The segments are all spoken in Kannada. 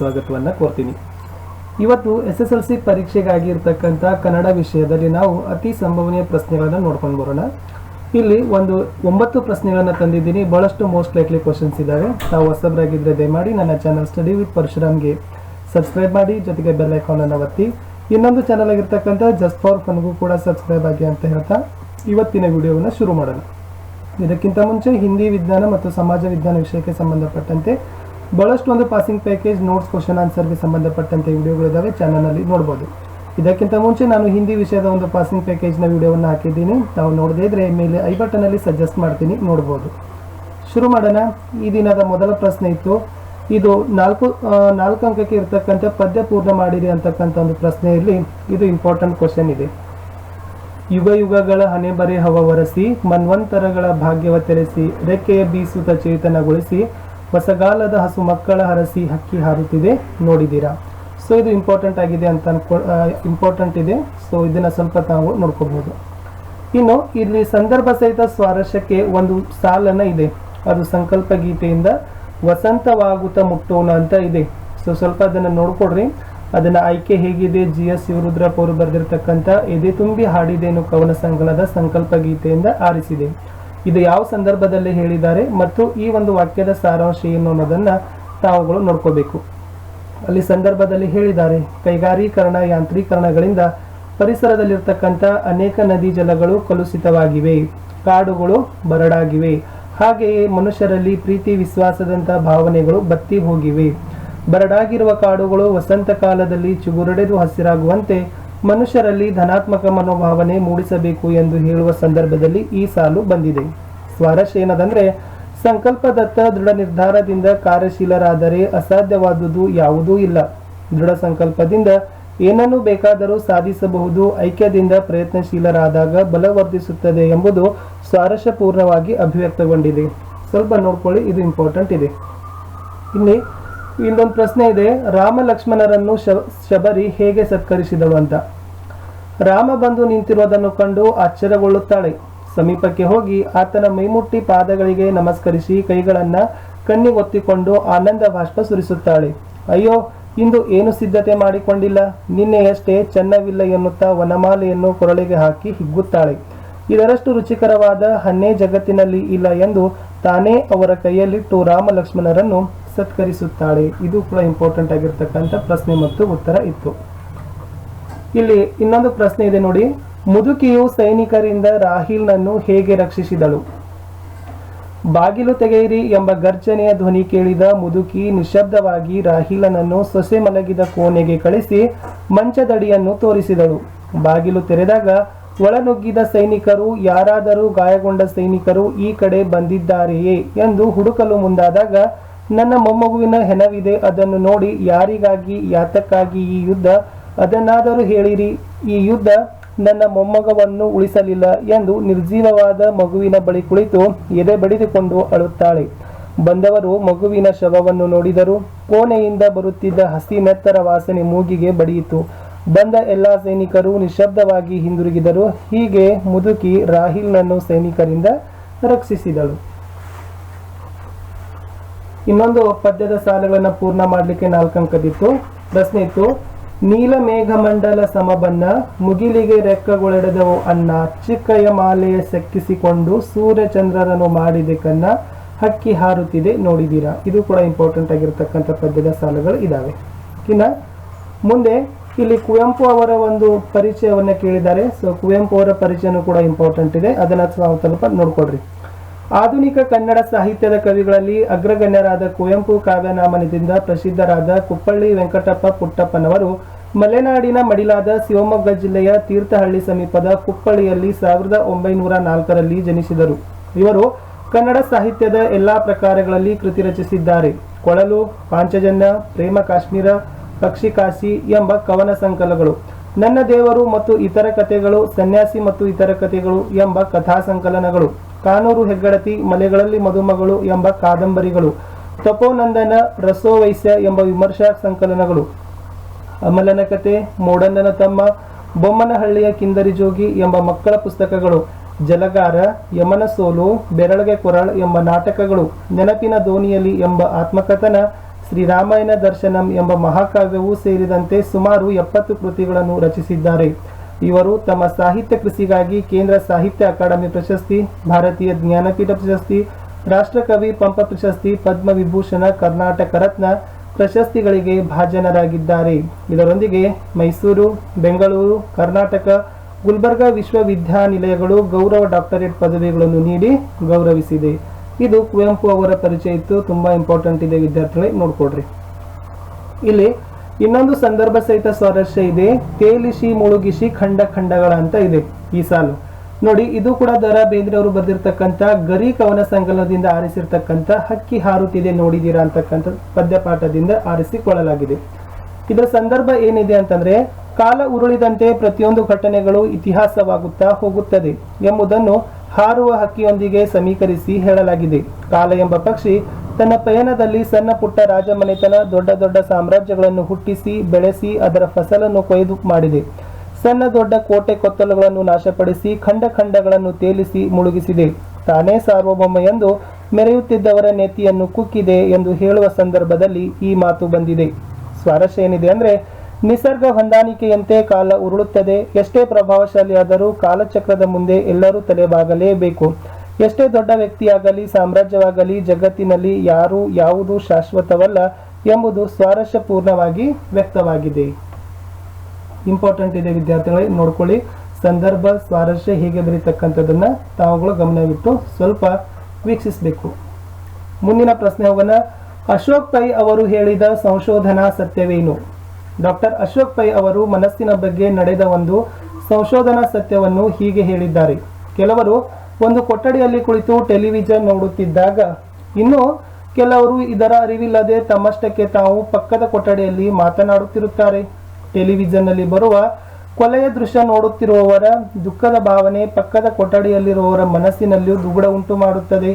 ಸ್ವಾಗತವನ್ನು ಕೋರ್ತೀನಿ. ಇವತ್ತು SSLC ಪರೀಕ್ಷೆಗಾಗಿ ಇರತಕ್ಕಂಥ ಕನ್ನಡ ವಿಷಯದಲ್ಲಿ ನಾವು ಅತಿ ಸಂಭವನೀಯ ಪ್ರಶ್ನೆಗಳನ್ನು ನೋಡ್ಕೊಂಡು ಬರೋಣ. ಇಲ್ಲಿ ಒಂದು 9 ಪ್ರಶ್ನೆಗಳನ್ನು ತಂದಿದ್ದೀನಿ. ಬಹಳಷ್ಟು ಮೋಸ್ಟ್ ಲೈಕ್ಲಿ ಕ್ವಶನ್ಸ್ ಇದ್ದಾವೆ. ತಾವು ಹೊಸಬರಾಗಿದ್ದರೆ ದಯಮಾಡಿ ನನ್ನ ಚಾನಲ್ ಸ್ಟಡಿ ವಿತ್ ಪರಶುರಾಮ್ಗೆ ಸಬ್ಸ್ಕ್ರೈಬ್ ಮಾಡಿ, ಜೊತೆಗೆ ಬೆಲ್ ಐಕಾನನ್ನು ಒತ್ತಿ. ಇನ್ನೊಂದು ಚಾನಲ್ ಆಗಿರ್ತಕ್ಕಂಥ ಜಸ್ಟ್ ಫಾರ್ ಫನ್ಗೂ ಕೂಡ ಸಬ್ಸ್ಕ್ರೈಬ್ ಆಗಿ ಅಂತ ಹೇಳ್ತಾ ಇವತ್ತಿನ ವಿಡಿಯೋವನ್ನು ಶುರು ಮಾಡೋಣ. ಇದಕ್ಕಿಂತ ಮುಂಚೆ ಹಿಂದಿ ವಿಜ್ಞಾನ ಮತ್ತು ಸಮಾಜ ವಿಜ್ಞಾನ ವಿಷಯಕ್ಕೆ ಸಂಬಂಧಪಟ್ಟಂತೆ ಬಹಳಷ್ಟು ಒಂದು ಪಾಸಿಂಗ್ ಪ್ಯಾಕೇಜ್ ನೋಟ್ಸ್ ಕ್ವಶನ್ ಆನ್ಸರ್ಗೆ ಸಂಬಂಧಪಟ್ಟಂತೆ ವಿಡಿಯೋಗಳಿದ್ದಾವೆ, ಚಾನಲ್ನಲ್ಲಿ ನೋಡ್ಬೋದು. ಇದಕ್ಕಿಂತ ಮುಂಚೆ ನಾನು ಹಿಂದಿ ವಿಷಯದ ಒಂದು ಪಾಸಿಂಗ್ ಪ್ಯಾಕೇಜ್ನ ವಿಡಿಯೋವನ್ನು ಹಾಕಿದ್ದೀನಿ. ತಾವು ನೋಡದೇ ಇದ್ರೆ ಮೇಲೆ ಐ ಬಟನಲ್ಲಿ ಸಜೆಸ್ಟ್ ಮಾಡ್ತೀನಿ, ನೋಡ್ಬೋದು. ಶುರು ಮಾಡೋಣ. ಈ ದಿನದ ಮೊದಲ ಪ್ರಶ್ನೆ ಇತ್ತು. ಇದು ನಾಲ್ಕು ಅಂಕಕ್ಕೆ ಇರ್ತಕ್ಕಂಥ ಪದ್ಯ ಪೂರ್ಣ ಮಾಡಿರಿ ಅಂತಕ್ಕಂಥ ಒಂದು ಪ್ರಶ್ನೆಯಲ್ಲಿ ಇದು ಇಂಪಾರ್ಟೆಂಟ್ ಕ್ವಶನ್ ಇದೆ. ಯುಗ ಯುಗಗಳ ಹಣೆ ಬರೆ ಹವವರಸಿ, ಮನ್ವಂತರಗಳ ಭಾಗ್ಯವ ತೆರೆಸಿ, ರೆಕ್ಕೆಯ ಬೀಸುತ್ತ ಚೇತನಗೊಳಿಸಿ, ಹೊಸಗಾಲದ ಹಸು ಮಕ್ಕಳ ಹರಸಿ ಹಕ್ಕಿ ಹಾರುತ್ತಿದೆ ನೋಡಿದ್ದೀರಾ. ಸೊ ಇದು ಇಂಪಾರ್ಟೆಂಟ್ ಆಗಿದೆ ಅಂತ ಇಂಪಾರ್ಟೆಂಟ್ ಇದೆ. ಸೊ ಇದನ್ನು ಸ್ವಲ್ಪ ತಾವು ನೋಡ್ಕೋಬಹುದು. ಇನ್ನು ಇಲ್ಲಿ ಸಂದರ್ಭ ಸಹಿತ ಸ್ವಾರಸ್ಯಕ್ಕೆ ಒಂದು ಸಾಲನ ಇದೆ. ಅದು ಸಂಕಲ್ಪ ಗೀತೆಯಿಂದ ವಸಂತವಾಗುತ್ತ ಮುಟ್ಟೋಣ ಅಂತ ಇದೆ. ಸೊ ಸ್ವಲ್ಪ ಅದನ್ನು ನೋಡ್ಕೊಡ್ರಿ. ಅದನ್ನ ಆಯ್ಕೆ ಹೇಗಿದೆ? GS ಶಿವರುದ್ರಪ್ಪ ಅವರು ಬರೆದಿರ್ತಕ್ಕಂಥ ಎದೆ ತುಂಬಿ ಹಾಡಿದೇನು ಕವನ ಸಂಕಲನದ ಸಂಕಲ್ಪ ಗೀತೆಯಿಂದ ಆರಿಸಿದೆ. ಇದು ಯಾವ ಸಂದರ್ಭದಲ್ಲಿ ಹೇಳಿದ್ದಾರೆ ಮತ್ತು ಈ ಒಂದು ವಾಕ್ಯದ ಸಾರಾಂಶ ಏನು ಅನ್ನೋದನ್ನ ತಾವುಗಳು ನೋಡ್ಕೋಬೇಕು. ಅಲ್ಲಿ ಸಂದರ್ಭದಲ್ಲಿ ಹೇಳಿದ್ದಾರೆ, ಕೈಗಾರೀಕರಣ ಯಾಂತ್ರೀಕರಣಗಳಿಂದ ಪರಿಸರದಲ್ಲಿರ್ತಕ್ಕಂಥ ಅನೇಕ ನದಿ ಜಲಗಳು ಕಲುಷಿತವಾಗಿವೆ, ಕಾಡುಗಳು ಬರಡಾಗಿವೆ, ಹಾಗೆಯೇ ಮನುಷ್ಯರಲ್ಲಿ ಪ್ರೀತಿ ವಿಶ್ವಾಸದಂಥ ಭಾವನೆಗಳು ಬತ್ತಿ ಹೋಗಿವೆ. ಬರಡಾಗಿರುವ ಕಾಡುಗಳು ವಸಂತ ಕಾಲದಲ್ಲಿ ಚಿಗುರೊಡೆದು ಹಸಿರಾಗುವಂತೆ ಮನುಷ್ಯರಲ್ಲಿ ಧನಾತ್ಮಕ ಮನೋಭಾವನೆ ಮೂಡಿಸಬೇಕು ಎಂದು ಹೇಳುವ ಸಂದರ್ಭದಲ್ಲಿ ಈ ಸಾಲು ಬಂದಿದೆ. ಸ್ವಾರಸ್ಯ ಏನದಂದ್ರೆ, ಸಂಕಲ್ಪದತ್ತ ದೃಢ ನಿರ್ಧಾರದಿಂದ ಕಾರ್ಯಶೀಲರಾದರೆ ಅಸಾಧ್ಯವಾದುದು ಯಾವುದೂ ಇಲ್ಲ. ದೃಢ ಸಂಕಲ್ಪದಿಂದ ಏನನ್ನು ಬೇಕಾದರೂ ಸಾಧಿಸಬಹುದು. ಐಕ್ಯದಿಂದ ಪ್ರಯತ್ನಶೀಲರಾದಾಗ ಬಲವರ್ಧಿಸುತ್ತದೆ ಎಂಬುದು ಸ್ವಾರಸ್ಯಪೂರ್ಣವಾಗಿ ಅಭಿವ್ಯಕ್ತಗೊಂಡಿದೆ. ಸ್ವಲ್ಪ ನೋಡ್ಕೊಳ್ಳಿ, ಇದು ಇಂಪಾರ್ಟೆಂಟ್ ಇದೆ. ಇಲ್ಲಿ ಇನ್ನೊಂದು ಪ್ರಶ್ನೆ ಇದೆ. ರಾಮ ಲಕ್ಷ್ಮಣರನ್ನು ಶಬರಿ ಹೇಗೆ ಸತ್ಕರಿಸಿದಳು ಅಂತ. ರಾಮ ಬಂದು ನಿಂತಿರುವುದನ್ನು ಕಂಡು ಆಶ್ಚರ್ಯಗೊಳ್ಳುತ್ತಾಳೆ. ಸಮೀಪಕ್ಕೆ ಹೋಗಿ ಆತನ ಮೈಮುಟ್ಟಿ ಪಾದಗಳಿಗೆ ನಮಸ್ಕರಿಸಿ ಕೈಗಳನ್ನ ಕಣ್ಣಿಗೊತ್ತಿಕೊಂಡು ಆನಂದ ಬಾಷ್ಪ ಸುರಿಸುತ್ತಾಳೆ. ಅಯ್ಯೋ, ಇಂದು ಏನು ಸಿದ್ಧತೆ ಮಾಡಿಕೊಂಡಿಲ್ಲ, ನಿನ್ನೆಯಷ್ಟೇ ಚೆನ್ನವಿಲ್ಲ ಎನ್ನುತ್ತಾ ವನಮಾಲೆಯನ್ನು ಕೊರಳಿಗೆ ಹಾಕಿ ಹಿಗ್ಗುತ್ತಾಳೆ. ಇದರಷ್ಟು ರುಚಿಕರವಾದ ಹಣ್ಣೇ ಜಗತ್ತಿನಲ್ಲಿ ಇಲ್ಲ ಎಂದು ತಾನೇ ಅವರ ಕೈಯಲ್ಲಿಟ್ಟು ರಾಮ ಲಕ್ಷ್ಮಣರನ್ನು ಸತ್ಕರಿಸುತ್ತಾಳೆ. ಇದು ಕೂಡ ಇಂಪಾರ್ಟೆಂಟ್ ಆಗಿರ್ತಕ್ಕಂಥ ಪ್ರಶ್ನೆ ಮತ್ತು ಉತ್ತರ ಇತ್ತು. ಇಲ್ಲಿ ಇನ್ನೊಂದು ಪ್ರಶ್ನೆ ಇದೆ ನೋಡಿ. ಮುದುಕಿಯು ಸೈನಿಕರಿಂದ ರಾಹಿಲ್ನನ್ನು ಹೇಗೆ ರಕ್ಷಿಸಿದಳು? ಬಾಗಿಲು ತೆಗೆಯಿರಿ ಎಂಬ ಗರ್ಜನೆಯ ಧ್ವನಿ ಕೇಳಿದ ಮುದುಕಿ ನಿಶಬ್ದವಾಗಿ ರಾಹಿಲನನ್ನು ಸೊಸೆ ಮಲಗಿದ ಕೋಣೆಗೆ ಕಳಿಸಿ ಮಂಚದಡಿಯನ್ನು ತೋರಿಸಿದಳು. ಬಾಗಿಲು ತೆರೆದಾಗ ಒಳನುಗ್ಗಿದ ಸೈನಿಕರು ಯಾರಾದರೂ ಗಾಯಗೊಂಡ ಸೈನಿಕರು ಈ ಕಡೆ ಬಂದಿದ್ದಾರೆಯೇ ಎಂದು ಹುಡುಕಲು ಮುಂದಾದಾಗ, ನನ್ನ ಮೊಮ್ಮಗುವಿನ ಹೆಣವಿದೆ, ಅದನ್ನು ನೋಡಿ, ಯಾರಿಗಾಗಿ ಯಾತಕ್ಕಾಗಿ ಈ ಯುದ್ಧ, ಅದನ್ನಾದರೂ ಹೇಳಿರಿ. ಈ ಯುದ್ಧ ನನ್ನ ಮೊಮ್ಮಗವನ್ನು ಉಳಿಸಲಿಲ್ಲ ಎಂದು ನಿರ್ಜೀವವಾದ ಮಗುವಿನ ಬಳಿ ಕುಳಿತು ಎದೆ ಬಡಿದುಕೊಂಡು ಅಳುತ್ತಾಳೆ. ಬಂದವರು ಮಗುವಿನ ಶವವನ್ನು ನೋಡಿದರು. ಕೋಣೆಯಿಂದ ಬರುತ್ತಿದ್ದ ಹಸಿ ನೆತ್ತರ ವಾಸನೆ ಮೂಗಿಗೆ ಬಡಿಯಿತು. ಬಂದ ಎಲ್ಲ ಸೈನಿಕರು ನಿಶಬ್ದವಾಗಿ ಹಿಂದಿರುಗಿದರು. ಹೀಗೆ ಮುದುಕಿ ರಾಹಿಲ್ನನ್ನು ಸೈನಿಕರಿಂದ ರಕ್ಷಿಸಿದಳು. ಇನ್ನೊಂದು ಪದ್ಯದ ಸಾಲುಗಳನ್ನು ಪೂರ್ಣ ಮಾಡಲಿಕ್ಕೆ 4 ಅಂಕದಿತ್ತು. ಪ್ರಶ್ನೆ ಇತ್ತು. ನೀಲ ಮೇಘಮಂಡಲ ಸಮಬನ್ನ, ಮುಗಿಲಿಗೆ ರೆಕ್ಕಗೊಳೆಡೆದವು ಅನ್ನ, ಚಿಕ್ಕಯ ಮಾಲೆಯ ಸೆಕ್ಕಿಸಿಕೊಂಡು ಸೂರ್ಯಚಂದ್ರರನ್ನು ಮಾಡಿದೆ ಕನ್ನ, ಹಕ್ಕಿ ಹಾರುತ್ತಿದೆ ನೋಡಿದೀರಾ. ಇದು ಕೂಡ ಇಂಪಾರ್ಟೆಂಟ್ ಆಗಿರ್ತಕ್ಕಂಥ ಪದ್ಯದ ಸಾಲುಗಳು ಇದಾವೆ. ಇನ್ನು ಮುಂದೆ ಇಲ್ಲಿ ಕುವೆಂಪು ಅವರ ಒಂದು ಪರಿಚಯವನ್ನು ಕೇಳಿದ್ದಾರೆ. ಸೊ ಕುವೆಂಪು ಅವರ ಪರಿಚಯನೂ ಕೂಡ ಇಂಪಾರ್ಟೆಂಟ್ ಇದೆ. ಅದನ್ನು ಸ್ವಲ್ಪ ನೋಡ್ಕೊಡ್ರಿ. ಆಧುನಿಕ ಕನ್ನಡ ಸಾಹಿತ್ಯದ ಕವಿಗಳಲ್ಲಿ ಅಗ್ರಗಣ್ಯರಾದ ಕುವೆಂಪು ಕಾವ್ಯನಾಮನದಿಂದ ಪ್ರಸಿದ್ಧರಾದ ಕುಪ್ಪಳ್ಳಿ ವೆಂಕಟಪ್ಪ ಪುಟ್ಟಪ್ಪನವರು ಮಲೆನಾಡಿನ ಮಡಿಲಾದ ಶಿವಮೊಗ್ಗ ಜಿಲ್ಲೆಯ ತೀರ್ಥಹಳ್ಳಿ ಸಮೀಪದ ಕುಪ್ಪಳ್ಳಿಯಲ್ಲಿ 1904ರಲ್ಲಿ ಜನಿಸಿದರು. ಇವರು ಕನ್ನಡ ಸಾಹಿತ್ಯದ ಎಲ್ಲಾ ಪ್ರಕಾರಗಳಲ್ಲಿ ಕೃತಿ ರಚಿಸಿದ್ದಾರೆ. ಕೊಳಲು, ಪಾಂಚಜನ್ಯ, ಪ್ರೇಮ ಕಾಶ್ಮೀರ, ಪಕ್ಷಿಕಾಶಿ ಎಂಬ ಕವನ ಸಂಕಲನಗಳು, ನನ್ನ ದೇವರು ಮತ್ತು ಇತರ ಕಥೆಗಳು, ಸನ್ಯಾಸಿ ಮತ್ತು ಇತರ ಕಥೆಗಳು ಎಂಬ ಕಥಾ ಸಂಕಲನಗಳು, ಕಾನೂರು ಹೆಗ್ಗಡತಿ, ಮಲೆಗಳಲ್ಲಿ ಮದುಮಗಳು ಎಂಬ ಕಾದಂಬರಿಗಳು, ತಪೋನಂದನ, ರಸೋವೈಶ್ಯ ಎಂಬ ವಿಮರ್ಶಾ ಸಂಕಲನಗಳು, ಅಮಲನ ಕತೆ, ಮೋಡಣ್ಣನ ತಮ್ಮ, ಬೊಮ್ಮನಹಳ್ಳಿಯ ಕಿಂದರಿ ಜೋಗಿ ಎಂಬ ಮಕ್ಕಳ ಪುಸ್ತಕಗಳು, ಜಲಗಾರ, ಯಮನ ಸೋಲು, ಬೆರಳಗೆ ಕೊರಳ್ ಎಂಬ ನಾಟಕಗಳು, ನೆನಪಿನ ದೋಣಿಯಲ್ಲಿ ಎಂಬ ಆತ್ಮಕಥನ, ಶ್ರೀರಾಮಾಯಣ ದರ್ಶನಂ ಎಂಬ ಮಹಾಕಾವ್ಯವೂ ಸೇರಿದಂತೆ ಸುಮಾರು 70 ಕೃತಿಗಳನ್ನು ರಚಿಸಿದ್ದಾರೆ. ಇವರು ತಮ್ಮ ಸಾಹಿತ್ಯ ಕೃಷಿಗಾಗಿ ಕೇಂದ್ರ ಸಾಹಿತ್ಯ ಅಕಾಡೆಮಿ ಪ್ರಶಸ್ತಿ, ಭಾರತೀಯ ಜ್ಞಾನಪೀಠ ಪ್ರಶಸ್ತಿ, ರಾಷ್ಟ್ರಕವಿ ಪಂಪ ಪ್ರಶಸ್ತಿ, ಪದ್ಮವಿಭೂಷಣ, ಕರ್ನಾಟಕ ರತ್ನ ಪ್ರಶಸ್ತಿಗಳಿಗೆ ಭಾಜನರಾಗಿದ್ದಾರೆ. ಇದರೊಂದಿಗೆ ಮೈಸೂರು, ಬೆಂಗಳೂರು, ಕರ್ನಾಟಕ, ಗುಲ್ಬರ್ಗಾ ವಿಶ್ವವಿದ್ಯಾನಿಲಯಗಳು ಗೌರವ ಡಾಕ್ಟರೇಟ್ ಪದವಿಗಳನ್ನು ನೀಡಿ ಗೌರವಿಸಿದೆ. ಇದು ಕುವೆಂಪು ಅವರ ಪರಿಚಯ ಇತ್ತು. ತುಂಬಾ ಇಂಪಾರ್ಟೆಂಟ್ ಇದೆ ವಿದ್ಯಾರ್ಥಿಗಳೇ, ನೋಡ್ಕೊಡ್ರಿ. ಇಲ್ಲಿ ಇನ್ನೊಂದು ಸಂದರ್ಭ ಸಹಿತ ಸ್ವಾರಸ್ಯ ಇದೆ. ತೇಲಿಸಿ ಮುಳುಗಿಸಿ ಖಂಡ ಖಂಡಗಳ ಅಂತ ಇದೆ ಈ ಸಾಲು. ನೋಡಿ, ಇದು ಕೂಡ ದ ರಾ ಬೇಂದ್ರೆ ಅವರು ಬರೆದಿರ್ತಕ್ಕಂಥ ಗರಿ ಕವನ ಸಂಕಲನದಿಂದ ಆರಿಸಿರ್ತಕ್ಕಂಥ ಹಕ್ಕಿ ಹಾರುತ್ತಿದೆ ನೋಡಿದೀರಾ ಅಂತಕ್ಕಂಥ ಪದ್ಯಪಾಠದಿಂದ ಆರಿಸಿಕೊಳ್ಳಲಾಗಿದೆ. ಇದರ ಸಂದರ್ಭ ಏನಿದೆ ಅಂತಂದ್ರೆ, ಕಾಲ ಉರುಳಿದಂತೆ ಪ್ರತಿಯೊಂದು ಘಟನೆಗಳು ಇತಿಹಾಸವಾಗುತ್ತಾ ಹೋಗುತ್ತದೆ ಎಂಬುದನ್ನು ಹಾರುವ ಹಕ್ಕಿಯೊಂದಿಗೆ ಸಮೀಕರಿಸಿ ಹೇಳಲಾಗಿದೆ. ಕಾಲ ಎಂಬ ಪಕ್ಷಿ ತನ್ನ ಪಯಣದಲ್ಲಿ ಸಣ್ಣ ಪುಟ್ಟ ರಾಜಮನೆತನ, ದೊಡ್ಡ ದೊಡ್ಡ ಸಾಮ್ರಾಜ್ಯಗಳನ್ನು ಹುಟ್ಟಿಸಿ ಬೆಳೆಸಿ ಅದರ ಫಸಲನ್ನು ಕೊಯ್ದು ಮಾಡಿದೆ. ಸಣ್ಣ ದೊಡ್ಡ ಕೋಟೆ ಕೊತ್ತಲುಗಳನ್ನು ನಾಶಪಡಿಸಿ ಖಂಡ ಖಂಡಗಳನ್ನು ತೇಲಿಸಿ ಮುಳುಗಿಸಿದೆ. ತಾನೇ ಸಾರ್ವಭೌಮ ಎಂದು ಮೆರೆಯುತ್ತಿದ್ದವರ ನೆತ್ತಿಯನ್ನು ಕುಕ್ಕಿದೆ ಎಂದು ಹೇಳುವ ಸಂದರ್ಭದಲ್ಲಿ ಈ ಮಾತು ಬಂದಿದೆ. ಸ್ವಾರಸ್ಯ ಏನಿದೆ ಅಂದ್ರೆ, ನಿಸರ್ಗ ಹೊಂದಾಣಿಕೆಯಂತೆ ಕಾಲ ಉರುಳುತ್ತದೆ. ಎಷ್ಟೇ ಪ್ರಭಾವಶಾಲಿಯಾದರೂ ಕಾಲಚಕ್ರದ ಮುಂದೆ ಎಲ್ಲರೂ ತಲೆಬಾಗಲೇಬೇಕು. ಎಷ್ಟೇ ದೊಡ್ಡ ವ್ಯಕ್ತಿಯಾಗಲಿ ಸಾಮ್ರಾಜ್ಯವಾಗಲಿ ಜಗತ್ತಿನಲ್ಲಿ ಯಾವುದು ಶಾಶ್ವತವಲ್ಲ ಎಂಬುದು ಸ್ವಾರಸ್ಯಪೂರ್ಣವಾಗಿ ವ್ಯಕ್ತವಾಗಿದೆ. ಇಂಪಾರ್ಟೆಂಟ್ ಇದೆ ವಿದ್ಯಾರ್ಥಿಗಳೇ, ನೋಡ್ಕೊಳ್ಳಿ. ಸಂದರ್ಭ ಸ್ವಾರಸ್ಯ ಹೀಗೆ ಬರೀತಕ್ಕಂಥದ್ದನ್ನ ತಾವುಗಳು ಗಮನವಿಟ್ಟು ಸ್ವಲ್ಪ ವೀಕ್ಷಿಸಬೇಕು. ಮುಂದಿನ ಪ್ರಶ್ನೆ ಹೋಗೋಣ. ಅಶೋಕ್ ಪೈ ಅವರು ಹೇಳಿದ ಸಂಶೋಧನಾ ಸತ್ಯವೇನು? ಡಾಕ್ಟರ್ ಅಶೋಕ್ ಪೈ ಅವರು ಮನಸ್ಸಿನ ಬಗ್ಗೆ ನಡೆದ ಒಂದು ಸಂಶೋಧನಾ ಸತ್ಯವನ್ನು ಹೀಗೆ ಹೇಳಿದ್ದಾರೆ. ಕೆಲವರು ಒಂದು ಕೊಠಡಿಯಲ್ಲಿ ಕುಳಿತು ಟೆಲಿವಿಷನ್ ನೋಡುತ್ತಿದ್ದಾಗ ಇನ್ನು ಕೆಲವರು ಇದರ ಅರಿವಿಲ್ಲದೆ ತಮ್ಮಷ್ಟಕ್ಕೆ ತಾವು ಪಕ್ಕದ ಕೊಠಡಿಯಲ್ಲಿ ಮಾತನಾಡುತ್ತಿರುತ್ತಾರೆ. ಟೆಲಿವಿಷನ್ ನಲ್ಲಿ ಬರುವ ಕೊಲೆಯ ದೃಶ್ಯ ನೋಡುತ್ತಿರುವವರ ದುಃಖದ ಭಾವನೆ ಪಕ್ಕದ ಕೊಠಡಿಯಲ್ಲಿರುವವರ ಮನಸ್ಸಿನಲ್ಲಿಯೂ ದುಗುಡ ಉಂಟು ಮಾಡುತ್ತದೆ.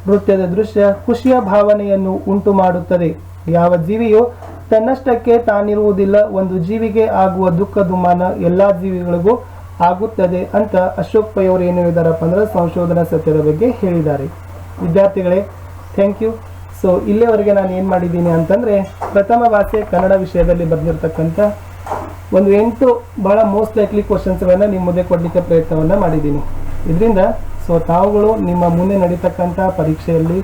ನೃತ್ಯದ ದೃಶ್ಯ ಖುಷಿಯ ಭಾವನೆಯನ್ನು ಉಂಟು ಮಾಡುತ್ತದೆ. ಯಾವ ಜೀವಿಯು ತನ್ನಷ್ಟಕ್ಕೆ ತಾನಿರುವುದಿಲ್ಲ. ಒಂದು ಜೀವಿಗೆ ಆಗುವ ದುಃಖ ದುಮ್ಮಾನ ಎಲ್ಲಾ ಜೀವಿಗಳಿಗೂ ಆಗುತ್ತದೆ ಅಂತ ಅಶೋಕ್ ಪೈ ಅವರು ಏನು ಹೇಳಿದಾರಪ್ಪ ಅಂದ್ರೆ ಸಂಶೋಧನಾ ಸತ್ಯದ ಬಗ್ಗೆ ಹೇಳಿದ್ದಾರೆ. ವಿದ್ಯಾರ್ಥಿಗಳೇ, ಥ್ಯಾಂಕ್ ಯು. ಸೊ ಇಲ್ಲಿವರೆಗೆ ನಾನು ಏನು ಮಾಡಿದ್ದೀನಿ ಅಂತಂದ್ರೆ, ಪ್ರಥಮ ಭಾಷೆ ಕನ್ನಡ ವಿಷಯದಲ್ಲಿ ಬಂದಿರತಕ್ಕಂಥ ಒಂದು 8 ಬಹಳ ಮೋಸ್ಟ್ ಲೈಕ್ಲಿ ಕ್ವಶನ್ಸ್ಗಳನ್ನು ನಿಮ್ಮ ಮುಂದೆ ಕೊಡಲಿಕ್ಕೆ ಪ್ರಯತ್ನವನ್ನು ಮಾಡಿದ್ದೀನಿ. ಇದರಿಂದ ಸೊ ತಾವುಗಳು ನಿಮ್ಮ ಮುಂದೆ ನಡೀತಕ್ಕಂಥ ಪರೀಕ್ಷೆಯಲ್ಲಿ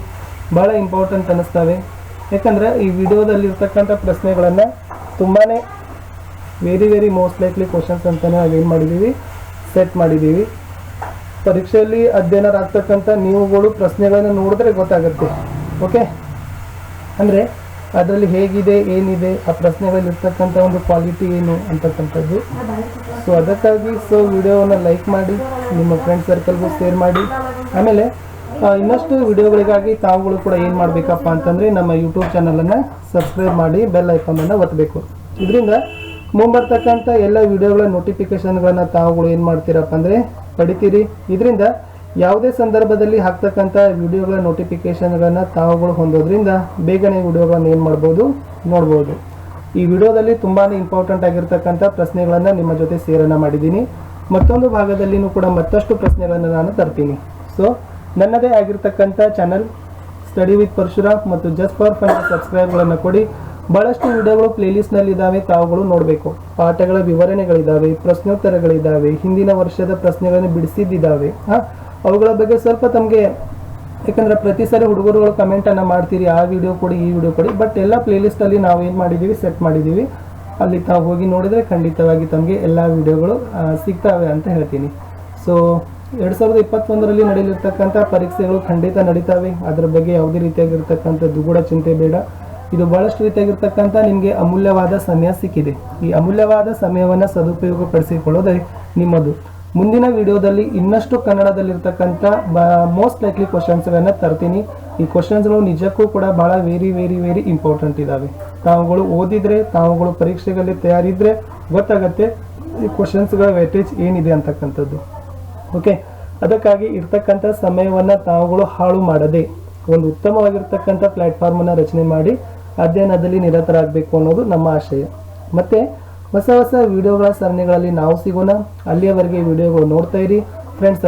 ಬಹಳ ಇಂಪಾರ್ಟೆಂಟ್ ಅನ್ನಿಸ್ತವೆ. ಯಾಕಂದರೆ ಈ ವಿಡಿಯೋದಲ್ಲಿರ್ತಕ್ಕಂಥ ಪ್ರಶ್ನೆಗಳನ್ನು ತುಂಬಾ ವೆರಿ ಮೋಸ್ಟ್ ಲೈಕ್ಲಿ ಕ್ವಶನ್ಸ್ ಅಂತಲೇ ನಾವೇನು ಮಾಡಿದ್ದೀವಿ, ಸೆಟ್ ಮಾಡಿದ್ದೀವಿ. ಪರೀಕ್ಷೆಯಲ್ಲಿ ಅಧ್ಯಯನರಾಗ್ತಕ್ಕಂಥ ನೀವುಗಳು ಪ್ರಶ್ನೆಗಳನ್ನು ನೋಡಿದ್ರೆ ಗೊತ್ತಾಗುತ್ತೆ. ಓಕೆ, ಅಂದರೆ ಅದರಲ್ಲಿ ಹೇಗಿದೆ, ಏನಿದೆ, ಆ ಪ್ರಶ್ನೆಗಳಲ್ಲಿರ್ತಕ್ಕಂಥ ಒಂದು ಕ್ವಾಲಿಟಿ ಏನು ಅಂತಕ್ಕಂಥದ್ದು. ಸೊ ಅದಕ್ಕಾಗಿ ವಿಡಿಯೋವನ್ನು ಲೈಕ್ ಮಾಡಿ, ನಿಮ್ಮ ಫ್ರೆಂಡ್ ಸರ್ಕಲ್ಗೂ ಶೇರ್ ಮಾಡಿ. ಆಮೇಲೆ ಇನ್ನಷ್ಟು ವಿಡಿಯೋಗಳಿಗಾಗಿ ತಾವುಗಳು ಕೂಡ ಏನು ಮಾಡಬೇಕಪ್ಪ ಅಂತಂದರೆ ನಮ್ಮ ಯೂಟ್ಯೂಬ್ ಚಾನಲನ್ನು ಸಬ್ಸ್ಕ್ರೈಬ್ ಮಾಡಿ ಬೆಲ್ ಐಕಾನನ್ನು ಒತ್ತಬೇಕು. ಇದರಿಂದ ಮುಂಬರ್ತಕ್ಕಂಥ ಎಲ್ಲ ವಿಡಿಯೋಗಳ ನೋಟಿಫಿಕೇಶನ್ಗಳನ್ನು ತಾವುಗಳು ಏನು ಮಾಡ್ತೀರಪ್ಪ ಅಂದರೆ ಪಡಿತೀರಿ. ಇದರಿಂದ ಯಾವುದೇ ಸಂದರ್ಭದಲ್ಲಿ ಹಾಕ್ತಕ್ಕಂಥ ವಿಡಿಯೋಗಳ ನೋಟಿಫಿಕೇಶನ್ಗಳನ್ನು ತಾವುಗಳು ಹೊಂದೋದ್ರಿಂದ ಬೇಗನೆ ವಿಡಿಯೋಗಳನ್ನು ಏನು ಮಾಡ್ಬೋದು, ನೋಡ್ಬೋದು. ಈ ವಿಡಿಯೋದಲ್ಲಿ ತುಂಬಾ ಇಂಪಾರ್ಟೆಂಟ್ ಆಗಿರ್ತಕ್ಕಂಥ ಪ್ರಶ್ನೆಗಳನ್ನು ನಿಮ್ಮ ಜೊತೆ ಶೇರನ್ನು ಮಾಡಿದ್ದೀನಿ. ಮತ್ತೊಂದು ಭಾಗದಲ್ಲಿನೂ ಕೂಡ ಮತ್ತಷ್ಟು ಪ್ರಶ್ನೆಗಳನ್ನು ನಾನು ತರ್ತೀನಿ. ಸೊ ನನ್ನದೇ ಆಗಿರ್ತಕ್ಕಂಥ ಚಾನಲ್ ಸ್ಟಡಿ ವಿತ್ ಪರಶುರಾಮ್ ಮತ್ತು ಜಸ್ಟ್ ಫಾರ್ ಫನ್ ಸಬ್ಸ್ಕ್ರೈಬ್ಗಳನ್ನು ಕೊಡಿ. ಬಹಳಷ್ಟು ವಿಡಿಯೋಗಳು ಪ್ಲೇಲಿಸ್ಟ್ನಲ್ಲಿ ಇದ್ದಾವೆ, ತಾವುಗಳು ನೋಡಬೇಕು. ಪಾಠಗಳ ವಿವರಣೆಗಳಿದ್ದಾವೆ, ಪ್ರಶ್ನೋತ್ತರಗಳಿದ್ದಾವೆ, ಹಿಂದಿನ ವರ್ಷದ ಪ್ರಶ್ನೆಗಳನ್ನು ಬಿಡಿಸಿದ್ದಾವೆ. ಅವುಗಳ ಬಗ್ಗೆ ಸ್ವಲ್ಪ ತಮಗೆ, ಯಾಕಂದರೆ ಪ್ರತಿ ಸರಿ ಹುಡುಗರುಗಳು ಕಮೆಂಟನ್ನು ಮಾಡ್ತೀರಿ, ಆ ವಿಡಿಯೋ ಕೊಡಿ, ಈ ವಿಡಿಯೋ ಕೊಡಿ. ಬಟ್ ಎಲ್ಲ ಪ್ಲೇಲಿಸ್ಟಲ್ಲಿ ನಾವು ಏನು ಮಾಡಿದ್ದೀವಿ, ಸೆಟ್ ಮಾಡಿದ್ದೀವಿ. ಅಲ್ಲಿ ತಾವು ಹೋಗಿ ನೋಡಿದರೆ ಖಂಡಿತವಾಗಿ ತಮಗೆ ಎಲ್ಲ ವಿಡಿಯೋಗಳು ಸಿಗ್ತವೆ ಅಂತ ಹೇಳ್ತೀನಿ. ಸೊ 2021ರಲ್ಲಿ ನಡೆಯಲಿರ್ತಕ್ಕಂಥ ಪರೀಕ್ಷೆಗಳು ಖಂಡಿತ ನಡೀತವೆ. ಅದರ ಬಗ್ಗೆ ಯಾವುದೇ ರೀತಿಯಾಗಿರ್ತಕ್ಕಂಥ ದುಗುಡ ಚಿಂತೆ ಬೇಡ. ಇದು ಬಹಳಷ್ಟು ರೀತಿಯಾಗಿರ್ತಕ್ಕಂಥ ನಿಮಗೆ ಅಮೂಲ್ಯವಾದ ಸಮಯ ಸಿಕ್ಕಿದೆ. ಈ ಅಮೂಲ್ಯವಾದ ಸಮಯವನ್ನು ಸದುಪಯೋಗಪಡಿಸಿಕೊಳ್ಳೋದೇ ನಿಮ್ಮದು. ಮುಂದಿನ ವಿಡಿಯೋದಲ್ಲಿ ಇನ್ನಷ್ಟು ಕನ್ನಡದಲ್ಲಿರ್ತಕ್ಕಂಥ ಮೋಸ್ಟ್ ಲೈಕ್ಲಿ ಕ್ವಶನ್ಸ್ಗಳನ್ನು ತರ್ತೀನಿ. ಈ ಕ್ವಶನ್ಸ್ಗಳು ನಿಜಕ್ಕೂ ಕೂಡ ಬಹಳ ವೆರಿ ಇಂಪಾರ್ಟೆಂಟ್ ಇದ್ದಾವೆ. ತಾವುಗಳು ಓದಿದರೆ, ತಾವುಗಳು ಪರೀಕ್ಷೆಗಳಲ್ಲಿ ತಯಾರಿದ್ರೆ ಗೊತ್ತಾಗತ್ತೆ ಈ ಕ್ವಶನ್ಸ್ಗಳ ವೇಟೇಜ್ ಏನಿದೆ ಅಂತಕ್ಕಂಥದ್ದು. ಓಕೆ, ಅದಕ್ಕಾಗಿ ಇರ್ತಕ್ಕಂಥ ಸಮಯವನ್ನು ತಾವುಗಳು ಹಾಳು ಮಾಡದೆ ಒಂದು ಉತ್ತಮವಾಗಿರ್ತಕ್ಕಂಥ ಪ್ಲ್ಯಾಟ್ಫಾರ್ಮನ್ನು ರಚನೆ ಮಾಡಿ ಅಧ್ಯಯನದಲ್ಲಿ ನಿರತರಾಗಬೇಕು ಅನ್ನೋದು ನಮ್ಮ ಆಶಯ. ಮತ್ತು ಹೊಸ ವಿಡಿಯೋಗಳ ಸರಣಿಗಳಲ್ಲಿ ನಾವು ಸಿಗೋಣ. ಅಲ್ಲಿಯವರೆಗೆ ವಿಡಿಯೋಗಳು ನೋಡ್ತಾ ಇರಿ. Friends circle